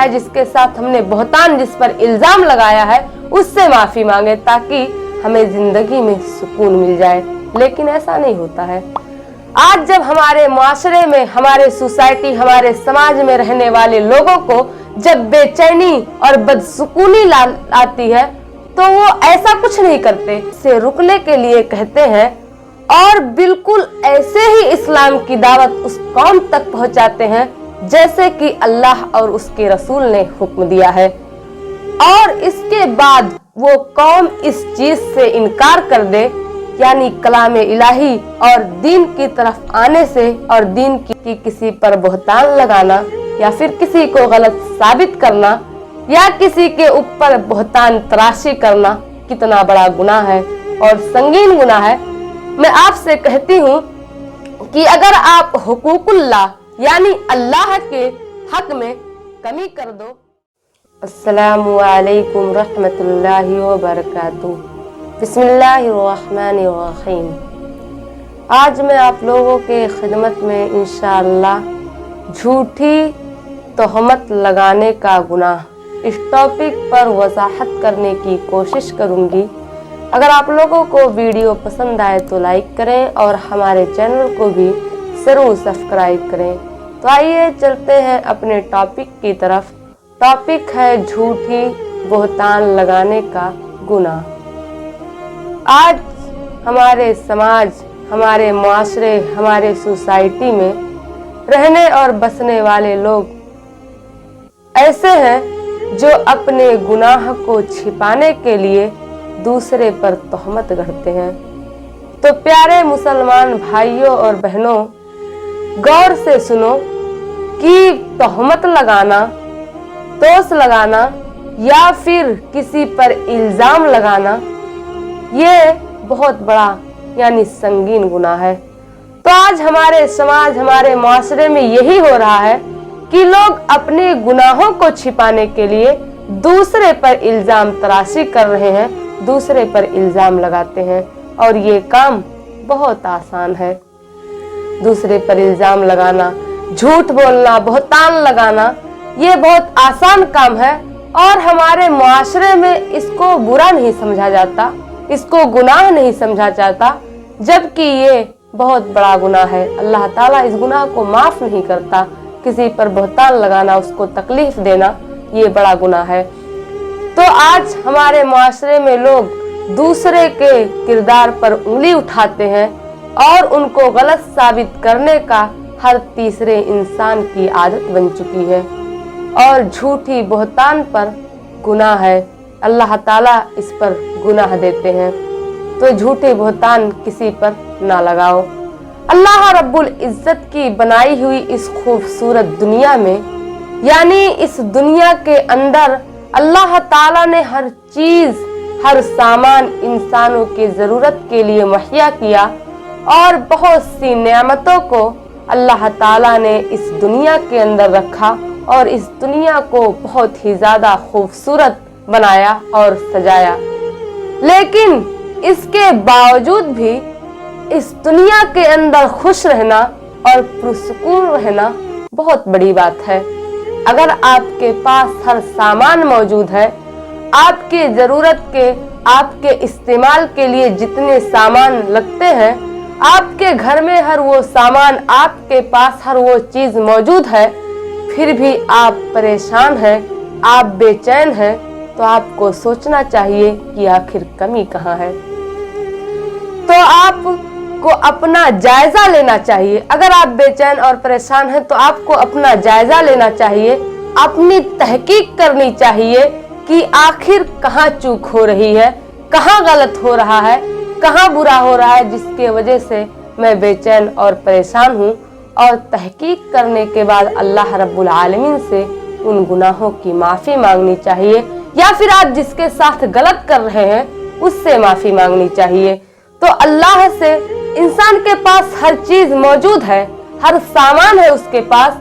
है, जिसके साथ हमने बहतान जिस पर इल्जाम लगाया है उससे माफी मांगे ताकि हमें जिंदगी में सुकून मिल जाए। लेकिन ऐसा नहीं होता है। आज जब हमारे माशरे में, हमारे सोसाइटी, हमारे समाज में रहने वाले लोगों को जब बेचैनी और बदसुकूनी आती है तो वो ऐसा कुछ नहीं करते, इसे रुकने के लिए कहते हैं और बिल्कुल ऐसे ही इस्लाम की दावत उस कौम तक पहुंचाते हैं जैसे कि अल्लाह और उसके रसूल ने हुक्म दिया है। और इसके बाद वो कौम इस चीज से इनकार कर दे, यानी कलाम इलाही और दीन की तरफ आने से, और दीन की किसी पर बहतान लगाना या फिर किसी को गलत साबित करना या किसी के ऊपर बहतान तराशी करना कितना बड़ा गुनाह है और संगीन गुनाह है। मैं आपसे कहती हूँ कि अगर आप हुकूकुल्लाह यानी अल्लाह के हक में कमी कर दो। अस्सलामु अलैकुम रहमतुल्लाहि व बरकातुहू। बिस्मिल्लाहिर्रहमानिर्रहीम। आज मैं आप लोगों के खिदमत में इंशाअल्लाह झूठी तोहमत लगाने का गुनाह इस टॉपिक पर वजाहत करने की कोशिश करूंगी। अगर आप लोगों को वीडियो पसंद आए तो लाइक करें और हमारे चैनल को भी जरूर सब्सक्राइब करें। तो आइए चलते हैं अपने टॉपिक की तरफ। टॉपिक है झूठी बहतान लगाने का गुनाह। आज हमारे समाज, हमारे माशरे, हमारे सोसाइटी में रहने और बसने वाले लोग ऐसे हैं जो अपने गुनाह को छिपाने के लिए दूसरे पर तोहमत गढ़ते हैं। तो प्यारे मुसलमान भाइयों और बहनों, गौर से सुनो कि तोहमत लगाना, दोष लगाना या फिर किसी पर इल्जाम लगाना ये बहुत बड़ा यानी संगीन गुनाह है। तो आज हमारे समाज, हमारे माशरे में यही हो रहा है कि लोग अपने गुनाहों को छिपाने के लिए दूसरे पर इल्जाम तराशी कर रहे हैं, दूसरे पर इल्जाम लगाते हैं और ये काम बहुत आसान है। दूसरे पर इल्जाम लगाना, झूठ बोलना, बहतान लगाना ये बहुत आसान काम है और हमारे माशरे में इसको बुरा नहीं समझा जाता, इसको गुनाह नहीं समझा जाता, जबकि ये बहुत बड़ा गुनाह है। अल्लाह ताला इस गुनाह को माफ नहीं करता। किसी पर बहतान लगाना, उसको तकलीफ देना ये बड़ा गुनाह है। तो आज हमारे माशरे में लोग दूसरे के किरदार पर उंगली उठाते हैं और उनको गलत साबित करने का हर तीसरे इंसान की आदत बन चुकी है और झूठी बहतान पर गुनाह है। अल्लाह ताला इस पर गुनाह देते हैं। तो झूठे बहतान किसी पर ना लगाओ। अल्लाह रब्बुल इज्जत की बनाई हुई इस खूबसूरत दुनिया में, यानी इस दुनिया के अंदर अल्लाह ताला ने हर चीज, हर सामान इंसानों की जरूरत के लिए मुहैया किया और बहुत सी नेमतों को अल्लाह ताला ने इस दुनिया के अंदर रखा और इस दुनिया को बहुत ही ज्यादा खूबसूरत बनाया और सजाया। लेकिन इसके बावजूद भी इस दुनिया के अंदर खुश रहना और पुरसुकून रहना बहुत बड़ी बात है। अगर आपके पास हर सामान मौजूद है, आपके जरूरत के, आपके इस्तेमाल के लिए जितने सामान लगते हैं, आपके घर में हर वो सामान, आपके पास हर वो चीज मौजूद है, फिर भी आप परेशान हैं, आप बेचैन हैं, तो आपको सोचना चाहिए कि आखिर कमी कहाँ है। तो आपको अपना जायजा लेना चाहिए। अगर आप बेचैन और परेशान हैं तो आपको अपना जायजा लेना चाहिए, अपनी तहकीक करनी चाहिए कि आखिर कहाँ चूक हो रही है, कहाँ गलत हो रहा है, कहाँ बुरा हो रहा है जिसके वजह से मैं बेचैन और परेशान हूँ। और तहकीक करने के बाद अल्लाह रब्बुल आलमीन से उन गुनाहों की माफी मांगनी चाहिए, या फिर आप जिसके साथ गलत कर रहे हैं उससे माफी मांगनी चाहिए। तो अल्लाह से, इंसान के पास हर चीज मौजूद है, हर सामान है उसके पास,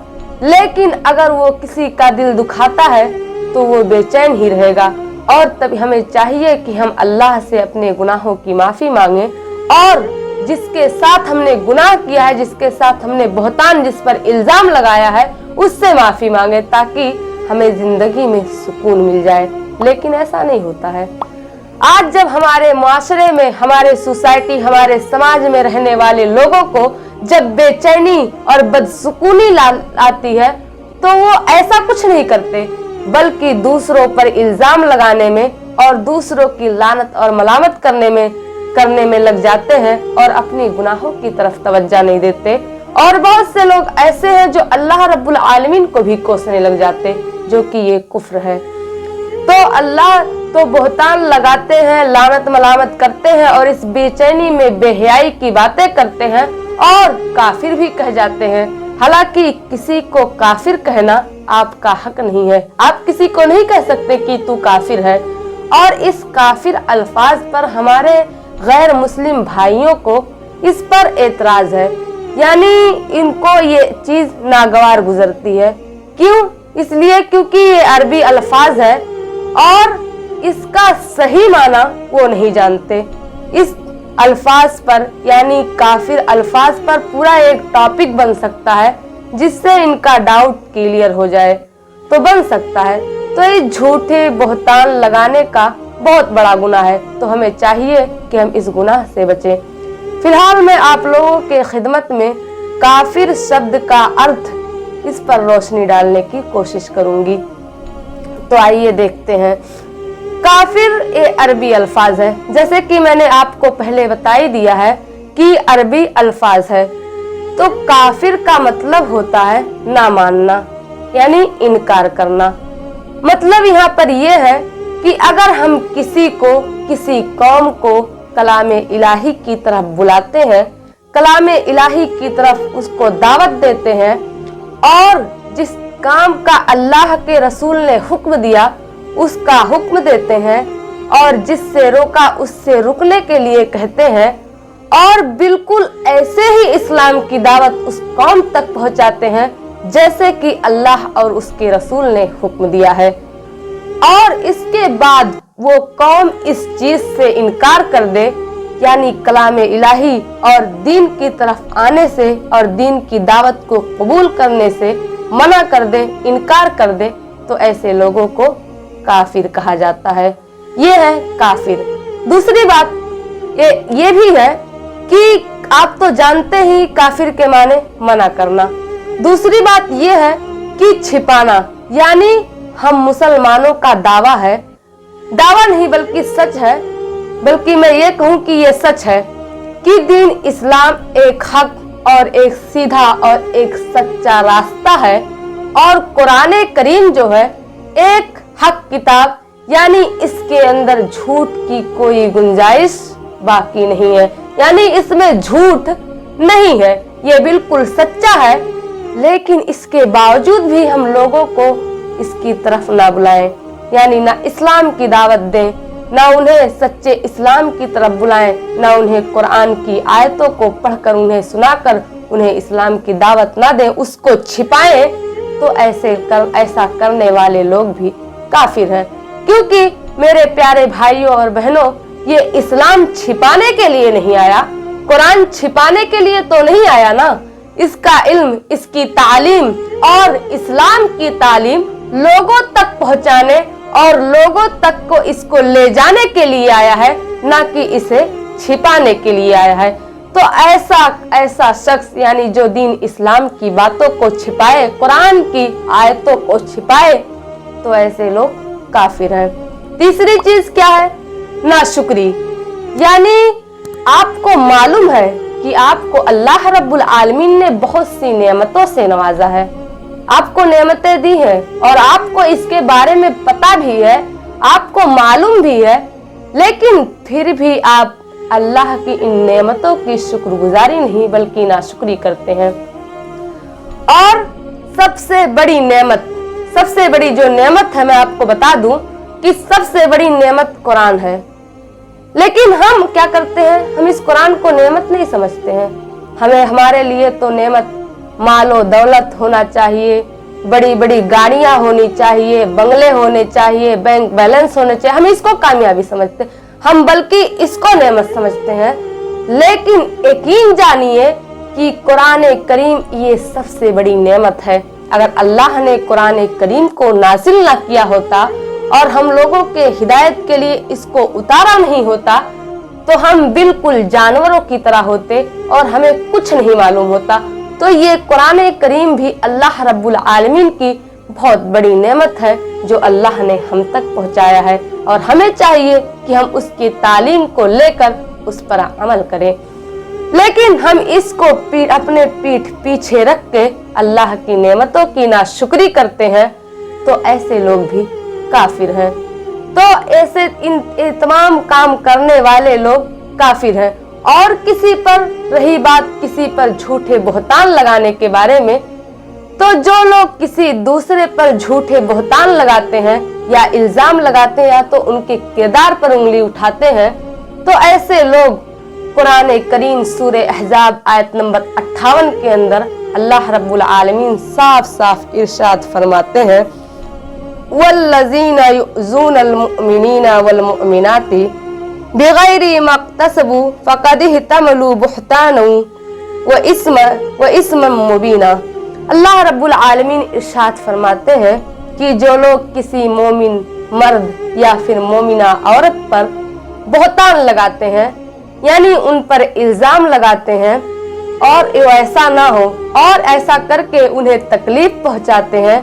लेकिन अगर वो किसी का दिल दुखाता है तो वो बेचैन ही रहेगा। और तभी हमें चाहिए कि हम अल्लाह से अपने गुनाहों की माफी मांगे और जिसके साथ हमने गुनाह किया है, जिसके साथ हमने बहतान, जिस पर इल्जाम लगाया है, उससे माफी मांगे ताकि हमें जिंदगी में सुकून मिल जाए, लेकिन ऐसा नहीं होता है। आज जब हमारे मुआशरे में, हमारे सोसाइटी, हमारे समाज में रहने वाले लोगों को जब बेचैनी और बदसुकूनी आती है तो वो ऐसा कुछ नहीं करते, बल्कि दूसरों पर इल्जाम लगाने में और दूसरों की लानत और मलामत करने में लग जाते हैं और अपनी गुनाहों की तरफ तवज्जो नहीं देते। और बहुत से लोग ऐसे हैं जो अल्लाह रब्बुल आलमीन को भी कोसने लग जाते, जो कि ये कुफ्र है। तो अल्लाह तो बोहतान लगाते हैं, लानत मलामत करते हैं और इस बेचैनी में बेहयाई की बातें करते हैं और काफिर भी कह जाते हैं। हालांकि किसी को काफिर कहना आपका हक नहीं है, आप किसी को नहीं कह सकते कि तू काफिर है। और इस काफिर अल्फाज पर हमारे गैर मुस्लिम भाइयों को इस पर एतराज है, यानी इनको ये चीज नागवार गुजरती है। क्यों? इसलिए क्योंकि ये अरबी अल्फाज है और इसका सही माना वो नहीं जानते। इस अल्फाज पर यानी काफिर अल्फाज पर पूरा एक टॉपिक बन सकता है, जिससे इनका डाउट क्लियर हो जाए तो बन सकता है। तो ये झूठे बोहतान लगाने का बहुत बड़ा गुनाह है, तो हमें चाहिए कि हम इस गुनाह से बचें। फिलहाल मैं आप लोगों के खिदमत में काफिर शब्द का अर्थ इस पर रोशनी डालने की कोशिश करूंगी। तो आइए देखते हैं। काफिर ये अरबी अल्फाज है, जैसे कि मैंने आपको पहले बता ही दिया है कि अरबी अल्फाज है। तो काफिर का मतलब होता है ना मानना, यानी इनकार करना। मतलब यहाँ पर यह है कि अगर हम किसी को, किसी कौम को कलाम इलाही की तरफ बुलाते हैं, कलाम इलाही की तरफ उसको दावत देते हैं और जिस काम का अल्लाह के रसूल ने हुक्म दिया उसका हुक्म देते हैं और जिससे रोका उससे रुकने के लिए कहते हैं और बिल्कुल ऐसे ही इस्लाम की दावत उस कौम तक पहुंचाते हैं जैसे कि अल्लाह और उसके रसूल ने हुक्म दिया है, और इसके बाद वो कौम इस चीज से इनकार कर दे, यानी कलाम इलाही और दीन की तरफ आने से और दीन की दावत को कबूल करने से मना कर दे, इनकार कर दे, तो ऐसे लोगों को काफिर कहा जाता है। ये है काफिर। दूसरी बात ये भी है कि आप तो जानते ही काफिर के माने मना करना। दूसरी बात ये है कि छिपाना, यानी हम मुसलमानों का दावा है, दावा नहीं बल्कि सच है, बल्कि मैं ये कहूँ कि ये सच है कि दीन इस्लाम एक हक और एक सीधा और एक सच्चा रास्ता है और कुरान करीम जो है एक हक किताब, यानी इसके अंदर झूठ की कोई गुंजाइश बाकी नहीं है, यानी इसमें झूठ नहीं है, ये बिल्कुल सच्चा है। लेकिन इसके बावजूद भी हम लोगों को इसकी तरफ ना बुलाएं, यानी ना इस्लाम की दावत दें, ना उन्हें सच्चे इस्लाम की तरफ बुलाएं, ना उन्हें कुरान की आयतों को पढ़कर उन्हें सुनाकर उन्हें इस्लाम की दावत ना दें, उसको छिपाएं, तो ऐसा करने वाले लोग भी काफिर हैं। क्योंकि मेरे प्यारे भाइयों और बहनों, ये इस्लाम छिपाने के लिए नहीं आया, कुरान छिपाने के लिए तो नहीं आया ना। इसका इल्म, इसकी तालीम और इस्लाम की तालीम लोगों तक पहुंचाने और लोगों तक को इसको ले जाने के लिए आया है, ना कि इसे छिपाने के लिए आया है। तो ऐसा शख्स यानी जो दीन इस्लाम की बातों को छिपाए, कुरान की आयतों को छिपाए, तो ऐसे लोग काफिर हैं। तीसरी चीज क्या है? नाशुक्री, यानी आपको मालूम है कि आपको अल्लाह रब्बुल आलमीन ने बहुत सी नेमतों से नवाजा है, आपको नेमतें दी हैं और आपको इसके बारे में पता भी है, आपको मालूम भी है, लेकिन फिर भी आप अल्लाह की इन नेमतों की शुक्रगुजारी नहीं बल्कि नाशुक्री करते हैं। और सबसे बड़ी नेमत, सबसे बड़ी जो नेमत है, मैं आपको बता दूं कि सबसे बड़ी नेमत कुरान है। लेकिन हम क्या करते हैं? हम इस कुरान को नेमत नहीं समझते हैं। हमें, हमारे लिए तो नेमत मालो दौलत होना चाहिए, बड़ी बड़ी गाड़ियां होनी चाहिए, बंगले होने चाहिए, बैंक बैलेंस होने चाहिए, हम इसको कामयाबी समझते हैं, हम बल्कि इसको नेमत समझते हैं। लेकिन यकीन जानिए कि कुरान करीम ये सबसे बड़ी नेमत है। अगर अल्लाह ने कुरान करीम को नाजिल ना किया होता और हम लोगों के हिदायत के लिए इसको उतारा नहीं होता तो हम बिल्कुल जानवरों की तरह होते और हमें कुछ नहीं मालूम होता। तो ये कुरान करीम भी अल्लाह रब्बुल आलमीन की बहुत बड़ी नेमत है जो अल्लाह ने हम तक पहुंचाया है, और हमें चाहिए कि हम उसकी तालीम को लेकर उस पर अमल करें। लेकिन हम इसको अपने पीठ पीछे रख के अल्लाह की नेमतों की नाशुक्री करते हैं तो ऐसे लोग भी काफिर हैं। तो ऐसे इन तमाम काम करने वाले लोग काफिर हैं। और किसी पर रही बात किसी पर झूठे बहतान लगाने के बारे में, तो जो लोग किसी दूसरे पर झूठे बहतान लगाते हैं या इल्जाम लगाते हैं या तो उनके किरदार पर उंगली उठाते हैं, तो ऐसे लोग कुरान करीम सूरह अहज़ाब आयत नंबर 58 के अंदर अल्लाह रब्बुल आलमीन साफ साफ इरशाद फरमाते हैं, वल्लज़ीना युज़ूनल मुअमिनीना वल मुअमिनाति बिगैरि मक्तसबू फ़क़द इहतमलू बुहतानन व इस्मन मुबीना। अल्लाह रब्बुल आलमीन इरशाद फरमाते हैं कि जो लोग किसी मोमिन मर्द या फिर मोमिना औरत पर बहतान लगाते हैं, यानी उन पर इल्जाम लगाते हैं और ऐसा ना हो और ऐसा करके उन्हें तकलीफ पहुंचाते हैं,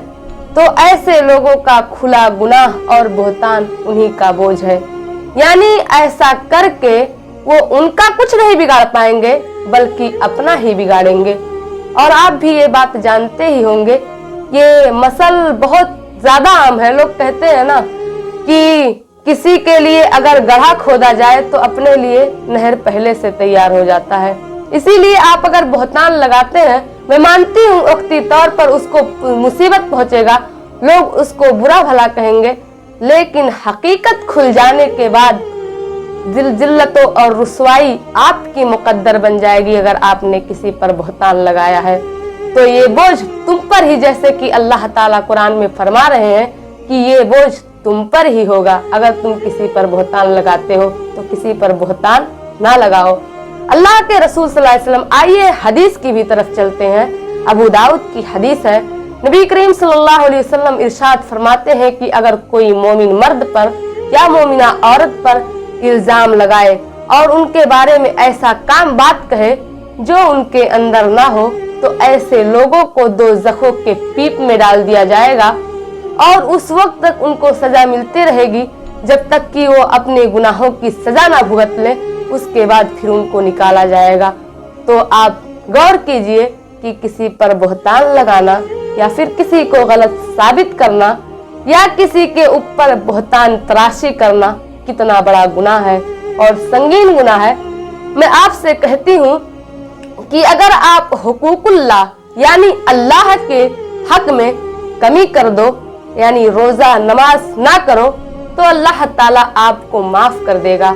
तो ऐसे लोगों का खुला गुनाह और बहतान उन्हीं का बोझ है। यानी ऐसा करके वो उनका कुछ नहीं बिगाड़ पाएंगे बल्कि अपना ही बिगाड़ेंगे। और आप भी ये बात जानते ही होंगे, ये मसल बहुत ज्यादा आम है। लोग कहते हैं ना कि किसी के लिए अगर गड्ढा खोदा जाए तो अपने लिए नहर पहले से तैयार हो जाता है। इसीलिए आप अगर बहतान लगाते हैं, मैं मानती हूँ वक्ती तौर पर उसको मुसीबत पहुंचेगा, लोग उसको बुरा भला कहेंगे, लेकिन हकीकत खुल जाने के बाद जिल्लतों और रुसवाई आपकी मुकद्दर बन जाएगी। अगर आपने किसी पर बहतान लगाया है तो ये बोझ तुम पर ही, जैसे कि अल्लाह ताला कुरान में फरमा रहे हैं कि ये बोझ तुम पर ही होगा। अगर तुम किसी पर बहतान लगाते हो तो किसी पर बहतान ना लगाओ। अल्लाह के रसूल सल्लल्लाहु अलैहि वसल्लम, आइए हदीस की भी तरफ चलते हैं। अबू दाऊद की हदीस है, नबी करीम सल्लल्लाहु अलैहि वसल्लम इरशाद फरमाते हैं कि अगर कोई मोमिन मर्द पर या मोमिना औरत पर इल्जाम लगाए और उनके बारे में ऐसा काम बात कहे जो उनके अंदर ना हो, तो ऐसे लोगों को दोज़खों के पीप में डाल दिया जाएगा और उस वक्त तक उनको सजा मिलती रहेगी जब तक कि वो अपने गुनाहों की सजा ना भुगत ले, उसके बाद फिर उनको निकाला जाएगा। तो आप गौर कीजिए कि किसी पर बहतान लगाना या फिर किसी को गलत साबित करना या किसी के ऊपर बहतान तराशी करना कितना बड़ा गुनाह है और संगीन गुनाह है। मैं आपसे कहती हूँ कि अगर आप हुकूकुल्लाह यानी अल्लाह के हक में कमी कर दो, यानी रोजा नमाज ना करो, तो अल्लाह ताला आपको माफ कर देगा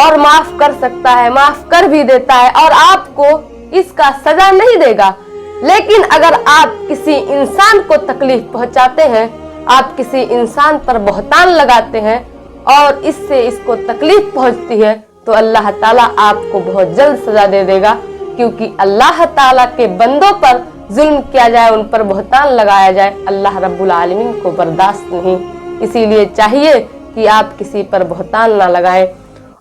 और माफ कर सकता है, माफ कर भी देता है और आपको इसका सजा नहीं देगा। लेकिन अगर आप किसी इंसान को तकलीफ पहुंचाते हैं, आप किसी इंसान पर बहतान लगाते हैं और इससे इसको तकलीफ पहुंचती है, तो अल्लाह ताला आपको बहुत जल्द सजा दे देगा, क्योंकि अल्लाह ताला के बंदों पर जुल्म किया जाए, उन पर बहतान लगाया जाए, अल्लाह रब्बुल आलमीन को बर्दाश्त नहीं। इसीलिए चाहिए कि आप किसी पर बहतान ना लगाएं।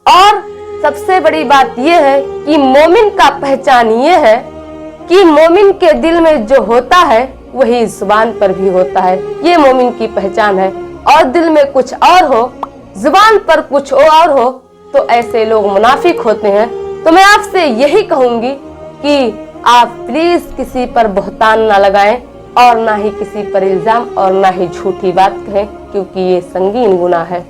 और सबसे बड़ी बात यह है कि मोमिन का पहचान ये है कि मोमिन के दिल में जो होता है वही जुबान पर भी होता है। ये मोमिन की पहचान है। और दिल में कुछ और हो, जुबान पर कुछ और हो, तो ऐसे लोग मुनाफिक होते हैं। तो मैं आपसे यही कहूंगी कि आप प्लीज किसी पर बहतान ना लगाएं और ना ही किसी पर इल्जाम और ना ही झूठी बात कहें, क्योंकि ये संगीन गुनाह है।